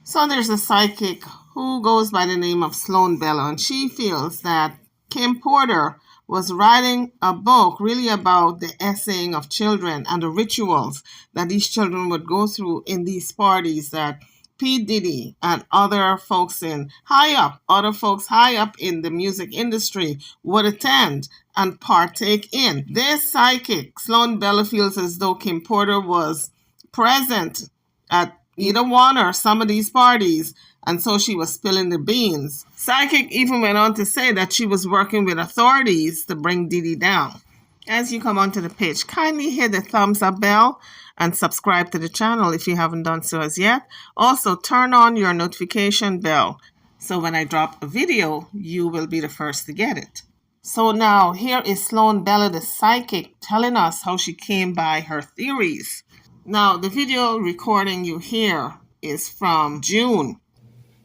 So there's a psychic who goes by the name of Sloan Bella, and she feels that Kim Porter was writing a book really about the essaying of children and the rituals that these children would go through in these parties that P. Diddy and other folks high up in the music industry would attend and partake in. This psychic, Sloan Bella, feels as though Kim Porter was present at either one or some of these parties, and so she was spilling the beans. Psychic even went on to say that she was working with authorities to bring Diddy down. As you come onto the page, kindly hit the thumbs up bell and subscribe to the channel if you haven't done so as yet. Also, turn on your notification bell so when I drop a video, you will be the first to get it. So now, here is Sloan Bella, the psychic, telling us how she came by her theories. Now, the video recording you hear is from June.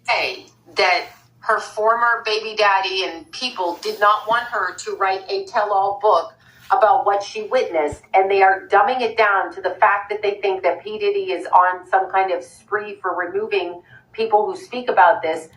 Hey, that her former baby daddy and people did not want her to write a tell-all book about what she witnessed, and they are dumbing it down to the fact that they think that P. Diddy is on some kind of spree for removing people who speak about this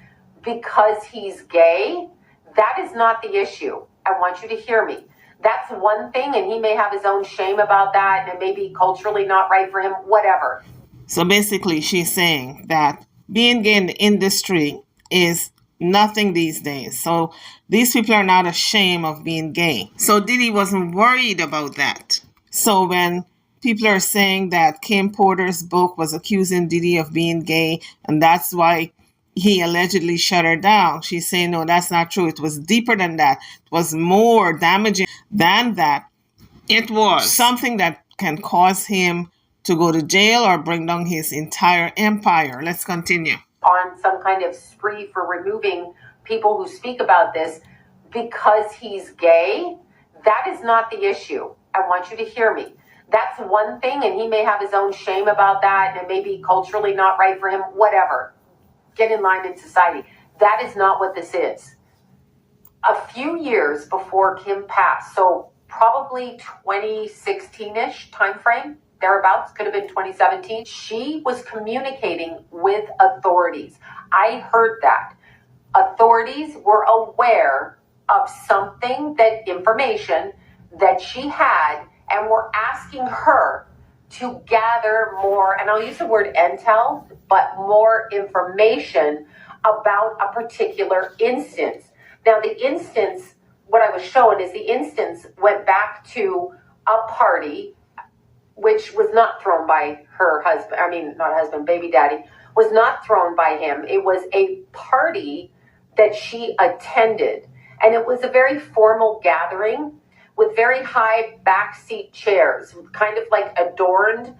because he's gay. That is not the issue. I want you to hear me. That's one thing, and he may have his own shame about that, and it may be culturally not right for him, whatever. So basically, she's saying that being gay in the industry is nothing these days. So these people are not ashamed of being gay. So Diddy wasn't worried about that. So when people are saying that Kim Porter's book was accusing Diddy of being gay, and that's why he allegedly shut her down, she's saying, no, that's not true. It was deeper than that. It was more damaging than that. It was something that can cause him to go to jail or bring down his entire empire. Let's continue. On some kind of spree for removing people who speak about this because he's gay. That is not the issue. I want you to hear me. That's one thing, and he may have his own shame about that, and it may be culturally not right for him, whatever. Get in line in society. That is not what this is. A few years before Kim passed, so probably 2016-ish timeframe, thereabouts, could have been 2017, she was communicating with authorities. I heard that. Authorities were aware of something, that information that she had, and were asking her to gather more, and I'll use the word intel, but more information about a particular instance. Now, the instance, what I was showing is the instance went back to a party which was not thrown by her husband, not husband, baby daddy, was not thrown by him. It was a party that she attended. And it was a very formal gathering with very high backseat chairs, kind of like adorned,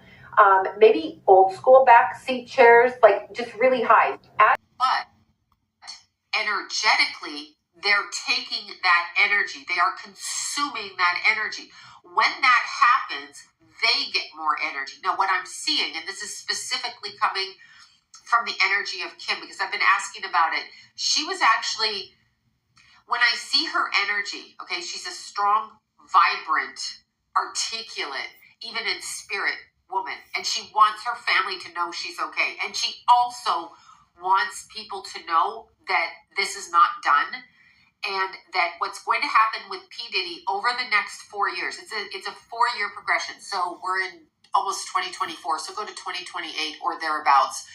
maybe old school backseat chairs, like just really high. But energetically, they're taking that energy. They are consuming that energy. When that happens, they get more energy. Now, what I'm seeing, and this is specifically coming from the energy of Kim, because I've been asking about it, she was actually, when I see her energy, okay, she's a strong, vibrant, articulate, even in spirit woman, and she wants her family to know she's okay. And she also wants people to know that this is not done, and that what's going to happen with P. Diddy over the next 4 years, it's a 4-year progression. So we're in almost 2024, so go to 2028 or thereabouts.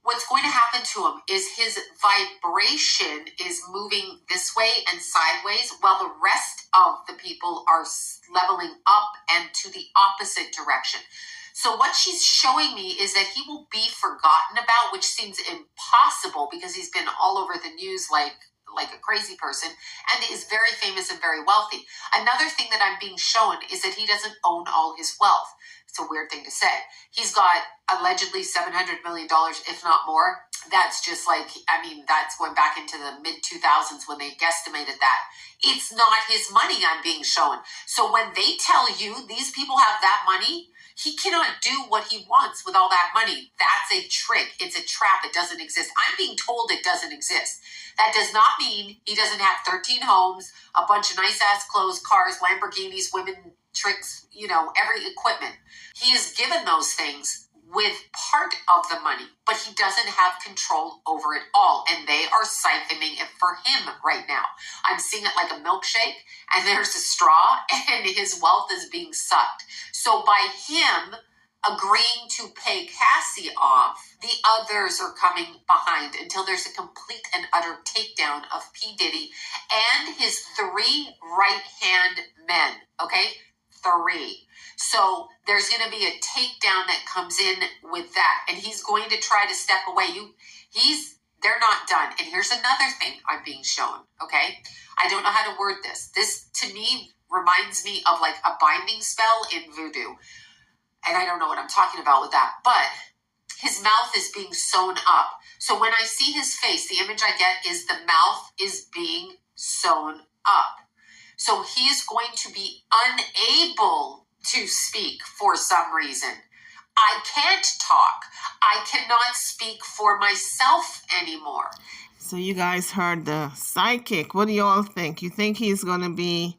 What's going to happen to him is his vibration is moving this way and sideways, while the rest of the people are leveling up and to the opposite direction. So what she's showing me is that he will be forgotten about, which seems impossible because he's been all over the news like a crazy person, and is very famous and very wealthy. Another thing that I'm being shown is that he doesn't own all his wealth. It's a weird thing to say. He's got allegedly $700 million, if not more. That's just that's going back into the mid-2000s when they guesstimated that. It's not his money I'm being shown. So when they tell you these people have that money, he cannot do what he wants with all that money. That's a trick. It's a trap. It doesn't exist. I'm being told it doesn't exist. That does not mean he doesn't have 13 homes, a bunch of nice-ass clothes, cars, Lamborghinis, women, tricks, every equipment. He is given those things with part of the money, but he doesn't have control over it all. And they are siphoning it for him right now. I'm seeing it like a milkshake, and there's a straw, and his wealth is being sucked. So by him agreeing to pay Cassie off, the others are coming behind until there's a complete and utter takedown of P. Diddy and his 3 right-hand men. Okay? 3. So there's going to be a takedown that comes in with that, and he's going to try to step away. They're not done. And here's another thing I'm being shown, okay? I don't know how to word this. This, to me, reminds me of like a binding spell in voodoo. And I don't know what I'm talking about with that. But his mouth is being sewn up. So when I see his face, the image I get is the mouth is being sewn up. So he is going to be unable to speak for some reason. I can't talk. I cannot speak for myself anymore. So you guys heard the psychic. What do you all think? You think he's going to be,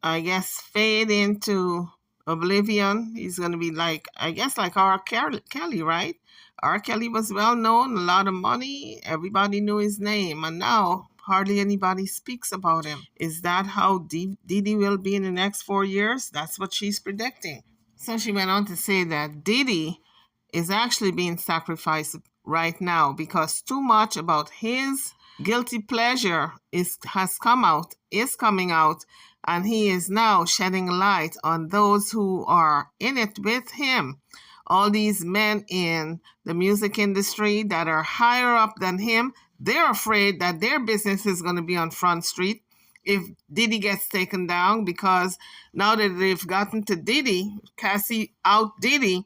I guess, fade into oblivion? He's going to be like, I guess, like R. Kelly, right? R. Kelly was well known, a lot of money. Everybody knew his name. And now hardly anybody speaks about him. Is that how Diddy will be in the next 4 years? That's what she's predicting. So she went on to say that Diddy is actually being sacrificed right now because too much about his guilty pleasure is coming out, and he is now shedding light on those who are in it with him. All these men in the music industry that are higher up than him, they're afraid that their business is going to be on Front Street if Diddy gets taken down, because now that they've gotten to Diddy, Cassie out Diddy,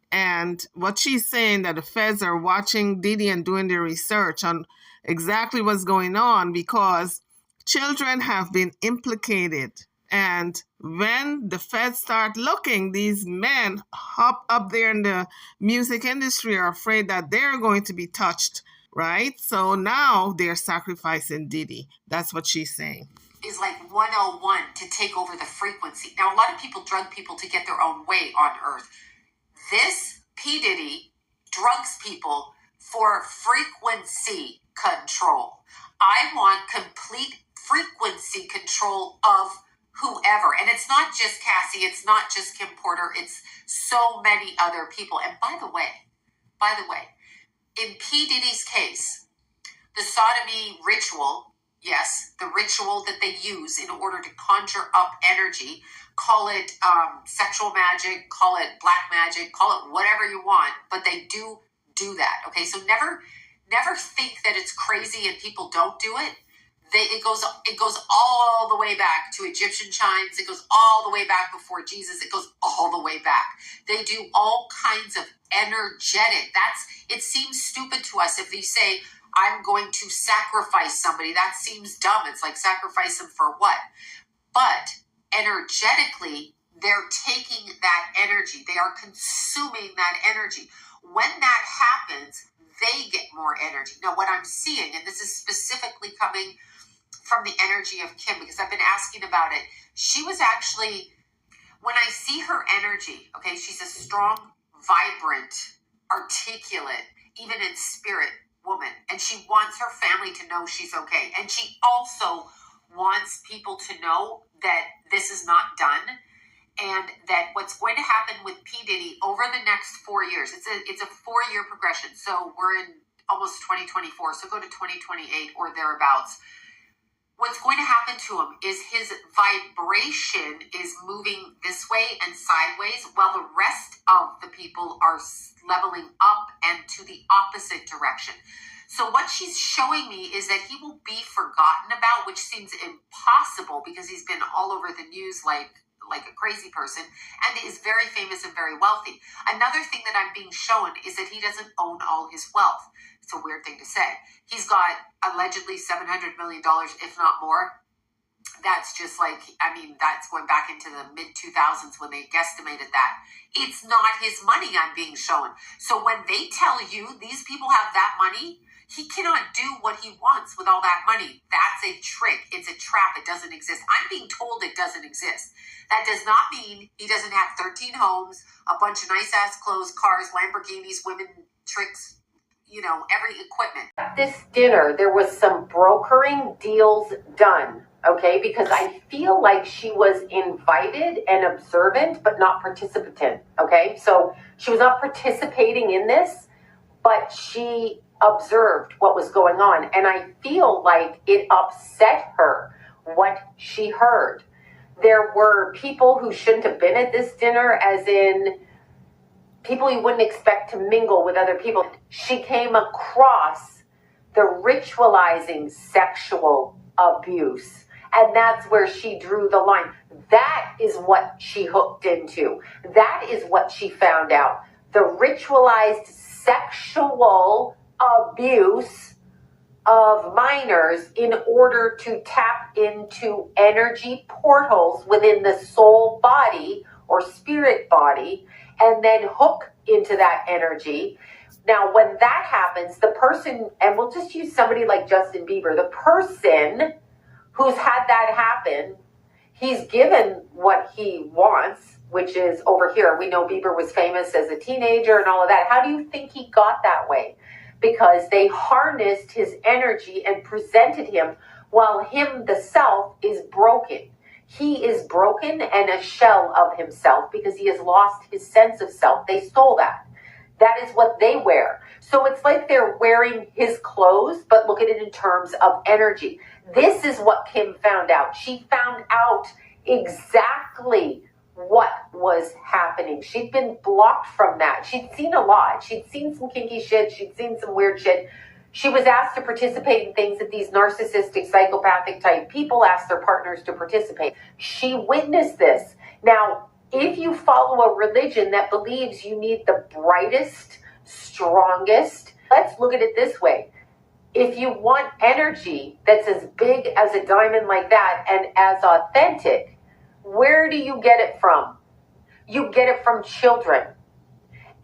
and what she's saying that the feds are watching Diddy and doing their research on exactly what's going on because children have been implicated. And when the feds start looking, these men up there in the music industry are afraid that they're going to be touched, right? So now they're sacrificing Diddy. That's what she's saying. Is like 101 to take over the frequency. Now, a lot of people drug people to get their own way on Earth. This P. Diddy drugs people for frequency control. I want complete frequency control of whoever. And it's not just Cassie, it's not just Kim Porter, it's so many other people. And by the way, in P. Diddy's case, the sodomy ritual, yes, the ritual that they use in order to conjure up energy, call it sexual magic, call it black magic, call it whatever you want, but they do that, okay? So never think that it's crazy and people don't do it. It goes all the way back to Egyptian chimes. It goes all the way back before Jesus. It goes all the way back. They do all kinds of energetic. It seems stupid to us if you say, I'm going to sacrifice somebody. That seems dumb. It's like sacrifice them for what? But energetically, they're taking that energy. They are consuming that energy. When that happens, they get more energy. Now, what I'm seeing, and this is specifically coming from the energy of Kim, because I've been asking about it. She was actually, when I see her energy, okay, she's a strong, vibrant, articulate, even in spirit woman. And she wants her family to know she's okay. And she also wants people to know that this is not done. And that what's going to happen with P. Diddy over the next 4 years, it's a 4-year progression. So we're in almost 2024. So go to 2028 or thereabouts. What's going to happen to him is his vibration is moving this way and sideways, while the rest of the people are leveling up and to the opposite direction. So what she's showing me is that he will be forgotten about, which seems impossible because he's been all over the news like a crazy person and is very famous and very wealthy. Another thing that I'm being shown is that he doesn't own all his wealth. It's a weird thing to say. He's got allegedly $700 million, if not more. That's just like, that's going back into the mid-2000s when they guesstimated that. It's not his money I'm being shown. So when they tell you these people have that money, He cannot do what he wants with all that money. That's a trick. It's a trap. It doesn't exist. I'm being told it doesn't exist. That does not mean he doesn't have 13 homes, a bunch of nice ass clothes, cars, Lamborghinis, women, tricks, every equipment. At this dinner, there was some brokering deals done, okay? Because I feel like she was invited and observant, but not participant, okay? So she was not participating in this, but she observed what was going on. And I feel like it upset her what she heard. There were people who shouldn't have been at this dinner, as in people you wouldn't expect to mingle with other people. She came across the ritualizing sexual abuse. And that's where she drew the line. That is what she hooked into. That is what she found out. The ritualized sexual abuse of minors in order to tap into energy portals within the soul body or spirit body, and then hook into that energy. Now, when that happens, the person, and we'll just use somebody like Justin Bieber, the person who's had that happen, he's given what he wants, which is over here. We know Bieber was famous as a teenager and all of that. How do you think he got that way? Because they harnessed his energy and presented him while him, the self, is broken. He is broken and a shell of himself because he has lost his sense of self. They stole that. That is what they wear. So it's like they're wearing his clothes, but look at it in terms of energy. This is what Kim found out. She found out exactly what was happening. She'd been blocked from that. She'd seen a lot. She'd seen some kinky shit. She'd seen some weird shit. She was asked to participate in things that these narcissistic, psychopathic type people asked their partners to participate. She witnessed this. Now, if you follow a religion that believes you need the brightest, strongest, let's look at it this way. If you want energy that's as big as a diamond like that and as authentic, where do you get it from? You get it from children.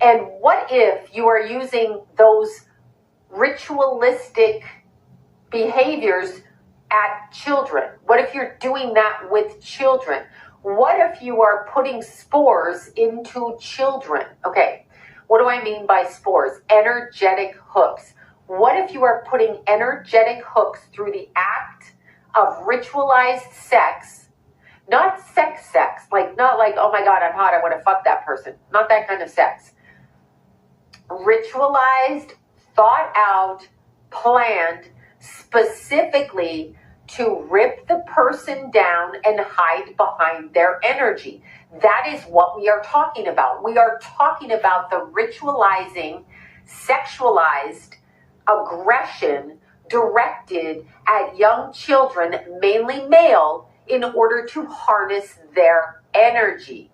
And what if you are using those ritualistic behaviors at children? What if you're doing that with children? What if you are putting spores into children? Okay, what do I mean by spores? Energetic hooks. What if you are putting energetic hooks through the act of ritualized sex? Not sex, not like, oh my God, I'm hot, I want to fuck that person. Not that kind of sex. Ritualized, thought out, planned, specifically to rip the person down and hide behind their energy. That is what we are talking about. We are talking about the ritualizing, sexualized aggression directed at young children, mainly male, in order to harness their energy.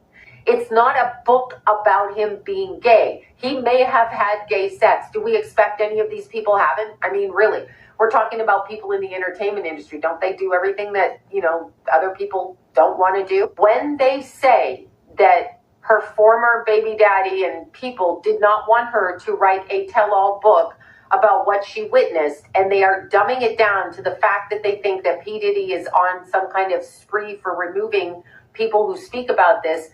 It's not a book about him being gay. He may have had gay sex. Do we expect any of these people haven't? I mean, really, we're talking about people in the entertainment industry. Don't they do everything that, other people don't want to do? When they say that her former baby daddy and people did not want her to write a tell-all book about what she witnessed, and they are dumbing it down to the fact that they think that P. Diddy is on some kind of spree for removing people who speak about this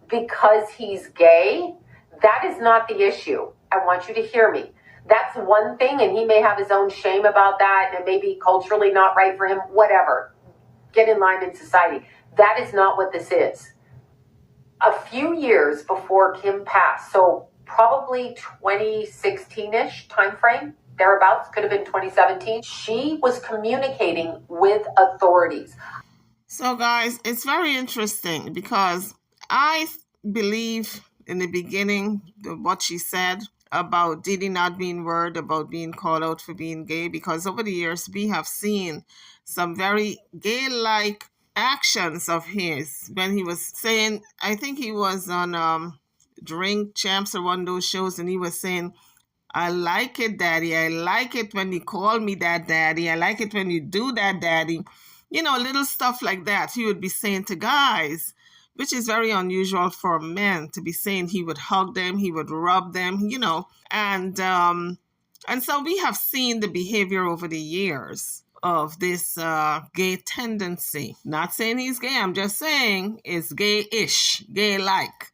because he's gay, that is not the issue. I want you to hear me. That's one thing, and he may have his own shame about that, and it may be culturally not right for him, whatever. Get in line in society. That is not what this is. A few years before Kim passed, so probably 2016-ish timeframe, thereabouts, could have been 2017, she was communicating with authorities. So, guys, it's very interesting because I believe in the beginning what she said about Diddy not being worried about being called out for being gay, because over the years we have seen some very gay-like actions of his when he was saying, I think he was on Drink Champs or one of those shows, and he was saying, I like it, daddy. I like it when you call me that, daddy. I like it when you do that, daddy. Little stuff like that he would be saying to guys, which is very unusual for men to be saying. He would hug them, he would rub them, and And so we have seen the behavior over the years of this gay tendency. Not saying he's gay, I'm just saying it's gay-ish, gay-like.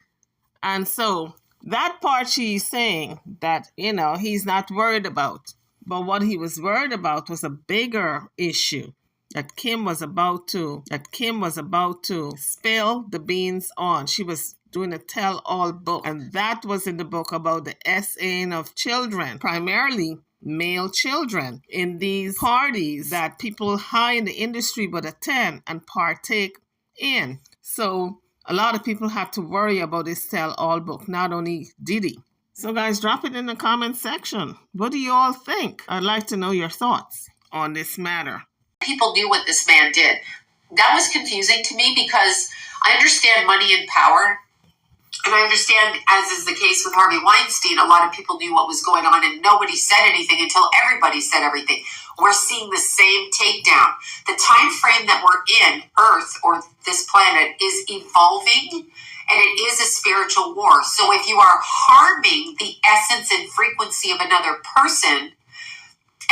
And so that part she's saying that, he's not worried about. But what he was worried about was a bigger issue that Kim was about to spill the beans on. She was doing a tell-all book, and that was in the book about the SAing of children, primarily male children, in these parties that people high in the industry would attend and partake in. So a lot of people have to worry about this tell-all book, not only Diddy. So guys, drop it in the comment section. What do you all think? I'd like to know your thoughts on this matter. People knew what this man did. That was confusing to me because I understand money and power. And I understand, as is the case with Harvey Weinstein, a lot of people knew what was going on and nobody said anything until everybody said everything. We're seeing the same takedown. The time frame that we're in, Earth or this planet, is evolving, and it is a spiritual war. So if you are harming the essence and frequency of another person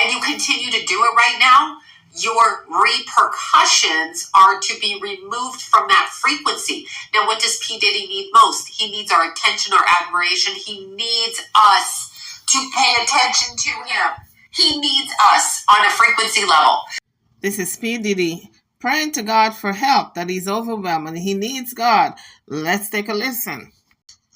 and you continue to do it right now, your repercussions are to be removed from that frequency. Now, what does P. Diddy need most? He needs our attention, our admiration. He needs us to pay attention to him. He needs us on a frequency level. This is P. Diddy praying to God for help, that he's overwhelmed and he needs God. Let's take a listen.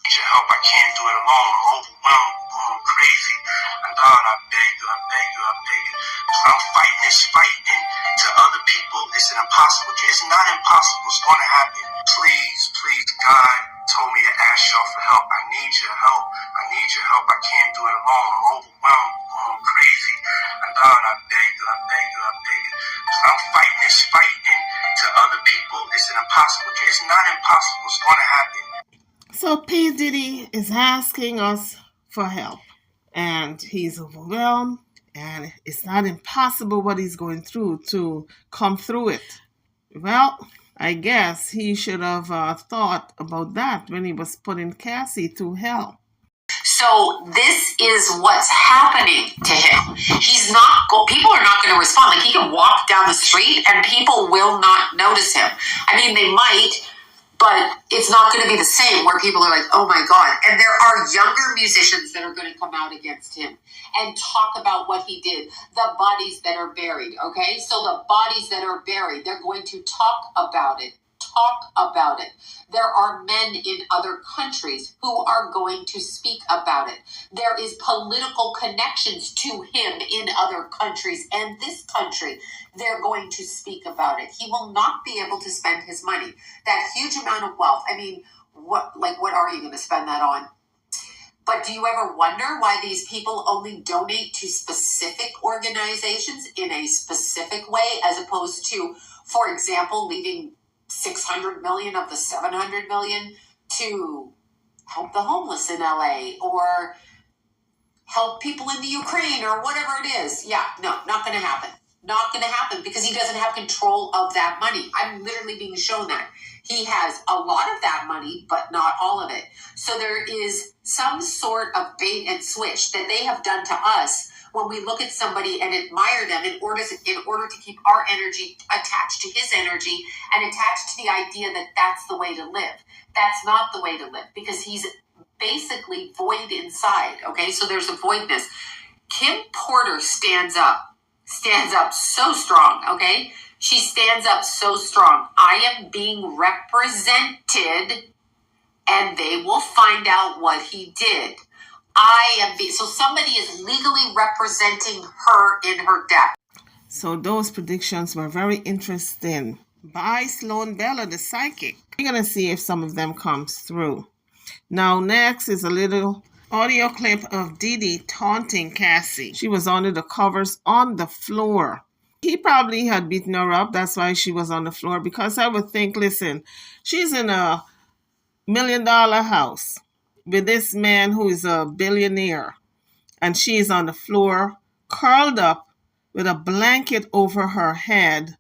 Your help, I can't do it alone. I'm overwhelmed, I'm crazy. And God, I beg you, I beg you, I beg you. I'm fighting this fight, and to other people, it's an impossible. It's not impossible. It's going to happen. Please, please, God told me to ask y'all for help. I need your help. I need your help. I can't do it alone. I'm overwhelmed, I'm crazy. And God, I beg you, I beg you, I beg you. I'm fighting this fight, and to other people, it's an impossible. It's not impossible. It's going to happen. So P. Diddy is asking us for help, and he's overwhelmed, and it's not impossible what he's going through to come through it. Well, I guess he should have thought about that when he was putting Cassie through hell. So this is what's happening to him. People are not going to respond. Like, he can walk down the street and people will not notice him. I mean, they might, but it's not going to be the same where people are like, oh my God. And there are younger musicians that are going to come out against him and talk about what he did. The bodies that are buried, okay? So the bodies that are buried, they're going to talk about it. Talk about it. There are men in other countries who are going to speak about it. There is political connections to him in other countries and this country. They're going to speak about it. He will not be able to spend his money. That huge amount of wealth. I mean, what are you going to spend that on? But do you ever wonder why these people only donate to specific organizations in a specific way, as opposed to, for example, leaving 600 million of the 700 million to help the homeless in LA or help people in the Ukraine or whatever it is? Yeah, no, not going to happen. Not going to happen because he doesn't have control of that money. I'm literally being shown that. He has a lot of that money, but not all of it. So there is some sort of bait and switch that they have done to us when we look at somebody and admire them in order to keep our energy attached to his energy and attached to the idea that that's the way to live. That's not the way to live because he's basically void inside, okay? So there's a voidness. Kim Porter stands up so strong, okay? She stands up so strong. I am being represented and they will find out what he did. So somebody is legally representing her in her death. So those predictions were very interesting by Sloan Bella, the psychic. We're going to see if some of them comes through. Now, next is a little audio clip of Diddy taunting Cassie. She was under the covers on the floor. He probably had beaten her up. That's why she was on the floor. Because I would think, listen, she's in a $1 million house with this man who is a billionaire. And she's on the floor, curled up with a blanket over her head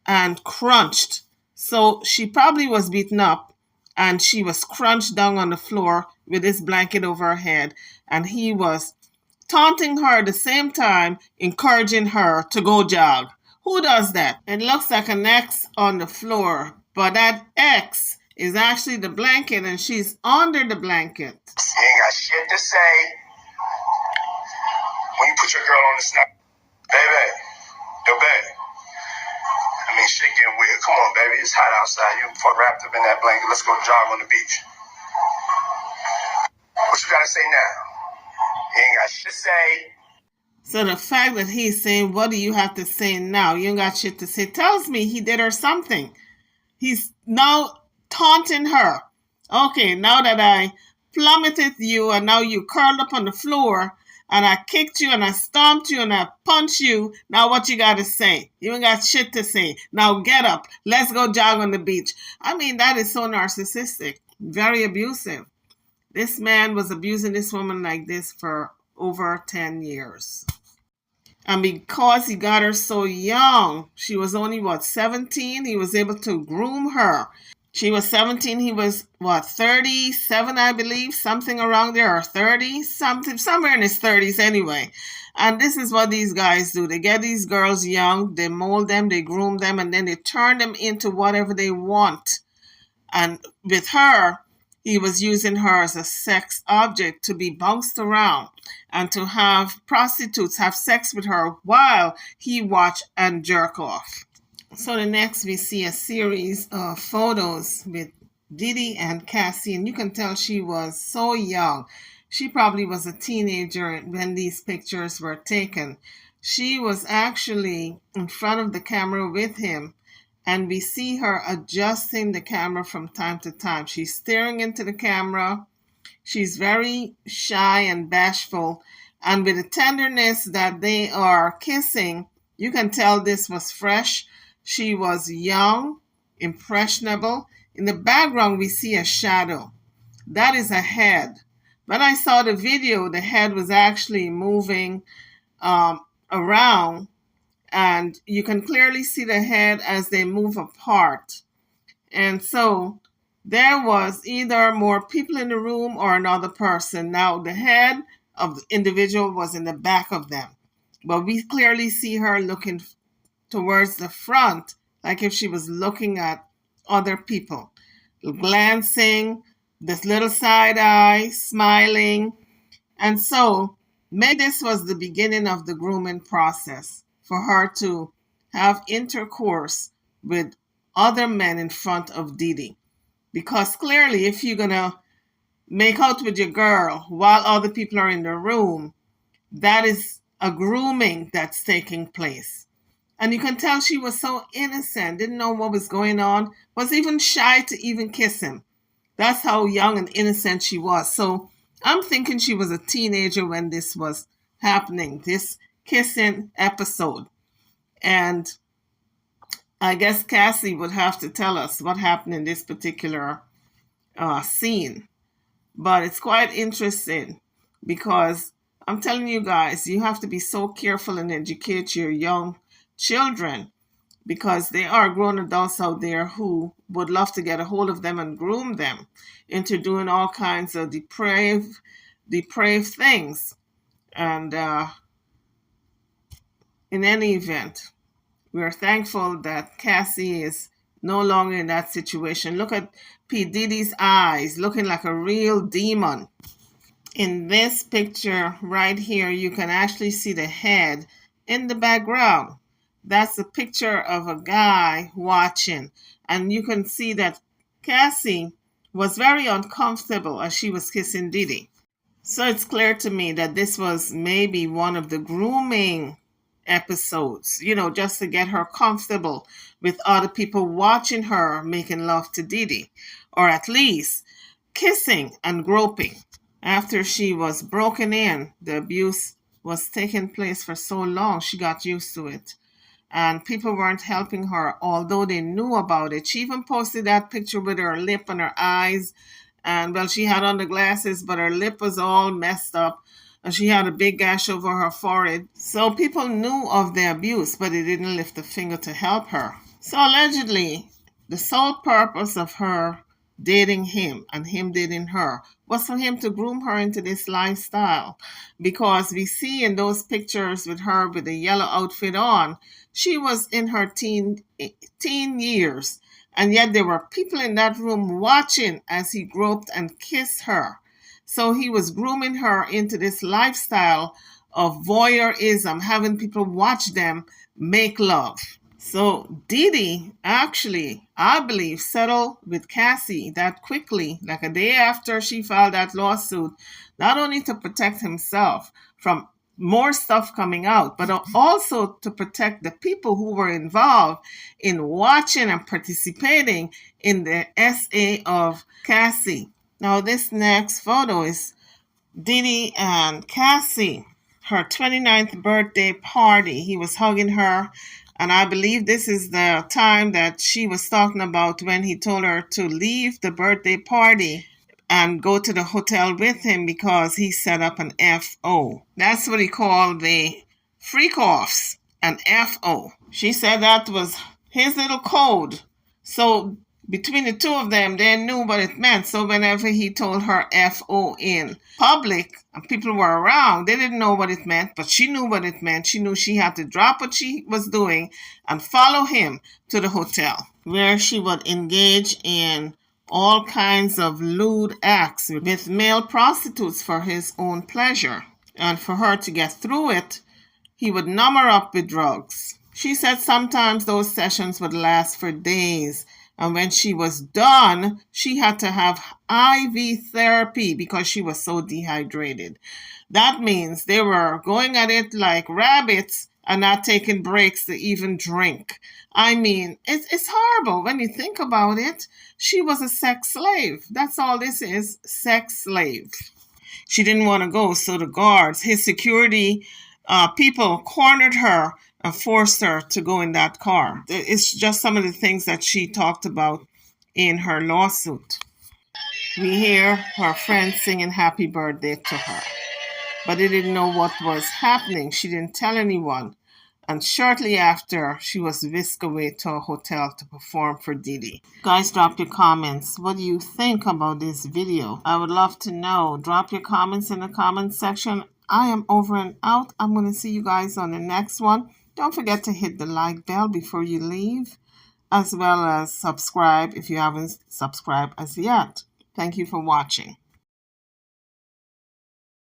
and crunched. So she probably was beaten up and she was crunched down on the floor with this blanket over her head. And he was taunting her at the same time, encouraging her to go jog. Who does that? It looks like an X on the floor, but that X is actually the blanket and she's under the blanket. You ain't got shit to say when you put your girl on the snap. Baby, yo, baby. I mean, shit getting weird. Come on, baby. It's hot outside. You wrapped up in that blanket. Let's go jog on the beach. What you gotta say now? You ain't got shit to say. So the fact that he's saying, what do you have to say now? You ain't got shit to say, tells me he did her something. He's now taunting her. Okay, now that I plummeted you and now you curled up on the floor and I kicked you and I stomped you and I punched you, now what you got to say? You ain't got shit to say. Now get up. Let's go jog on the beach. I mean, that is so narcissistic. Very abusive. This man was abusing this woman like this for over 10 years. And because he got her so young, she was only, 17? He was able to groom her. She was 17, he was, 37, I believe, something around there, or 30, somewhere in his 30s anyway. And this is what these guys do. They get these girls young, they mold them, they groom them, and then they turn them into whatever they want. And with her, he was using her as a sex object to be bounced around and to have prostitutes have sex with her while he watched and jerk off. So the next we see a series of photos with Diddy and Cassie, and you can tell she was so young. She probably was a teenager when these pictures were taken. She was actually in front of the camera with him, and we see her adjusting the camera from time to time. She's staring into the camera. She's very shy and bashful, and with the tenderness that they are kissing, you can tell this was fresh. She was young, impressionable. In the background, we see a shadow. That is a head. When I saw the video, the head was actually moving around, and you can clearly see the head as they move apart. And so there was either more people in the room or another person. Now, the head of the individual was in the back of them, but we clearly see her looking towards the front, like if she was looking at other people, glancing, this little side eye, smiling. And so maybe this was the beginning of the grooming process for her to have intercourse with other men in front of Diddy. Because clearly, if you're going to make out with your girl while other people are in the room, that is a grooming that's taking place. And you can tell she was so innocent, didn't know what was going on, was even shy to even kiss him. That's how young and innocent she was. So I'm thinking she was a teenager when this was happening, this kissing episode. And I guess Cassie would have to tell us what happened in this particular scene. But it's quite interesting because I'm telling you guys, you have to be so careful and educate your young children, because there are grown adults out there who would love to get a hold of them and groom them into doing all kinds of depraved things. And in any event, we are thankful that Cassie is no longer in that situation. Look at P. Diddy's eyes, looking like a real demon. In this picture right here, you can actually see the head in the background. That's a picture of a guy watching. And you can see that Cassie was very uncomfortable as she was kissing Diddy. So it's clear to me that this was maybe one of the grooming episodes, just to get her comfortable with other people watching her making love to Diddy, or at least kissing and groping. After she was broken in, the abuse was taking place for so long, she got used to it. And people weren't helping her, although they knew about it. She even posted that picture with her lip and her eyes. And, well, she had on the glasses, but her lip was all messed up. And she had a big gash over her forehead. So people knew of the abuse, but they didn't lift a finger to help her. So allegedly, the sole purpose of her dating him and him dating her was for him to groom her into this lifestyle, because we see in those pictures with her with the yellow outfit on, she was in her teen years, and yet there were people in that room watching as he groped and kissed her. So he was grooming her into this lifestyle of voyeurism, having people watch them make love. So Diddy actually, I believe, settled with Cassie that quickly, like a day after she filed that lawsuit, not only to protect himself from more stuff coming out, but also to protect the people who were involved in watching and participating in the SA of Cassie. Now, this next photo is Diddy and Cassie, her 29th birthday party. He was hugging her, and I believe this is the time that she was talking about when he told her to leave the birthday party and go to the hotel with him because he set up an FO. That's what he called the freak offs, an FO. She said that was his little code. So between the two of them, they knew what it meant. So whenever he told her FO in public and people were around, they didn't know what it meant, but she knew what it meant. She knew she had to drop what she was doing and follow him to the hotel, where she would engage in all kinds of lewd acts with male prostitutes for his own pleasure. And for her to get through it, he would numb her up with drugs. She said sometimes those sessions would last for days, and when she was done, she had to have IV therapy because she was so dehydrated. That means they were going at it like rabbits and not taking breaks to even drink. I mean, it's horrible when you think about it. She was a sex slave. That's all this is, sex slave. She didn't want to go, so the guards, his security people, cornered her and forced her to go in that car. It's just some of the things that she talked about in her lawsuit. We hear her friends singing happy birthday to her, but they didn't know what was happening. She didn't tell anyone. And shortly after, she was whisked away to a hotel to perform for Diddy. Guys, drop your comments. What do you think about this video? I would love to know. Drop your comments in the comment section. I am over and out. I'm going to see you guys on the next one. Don't forget to hit the like bell before you leave, as well as subscribe if you haven't subscribed as yet. Thank you for watching.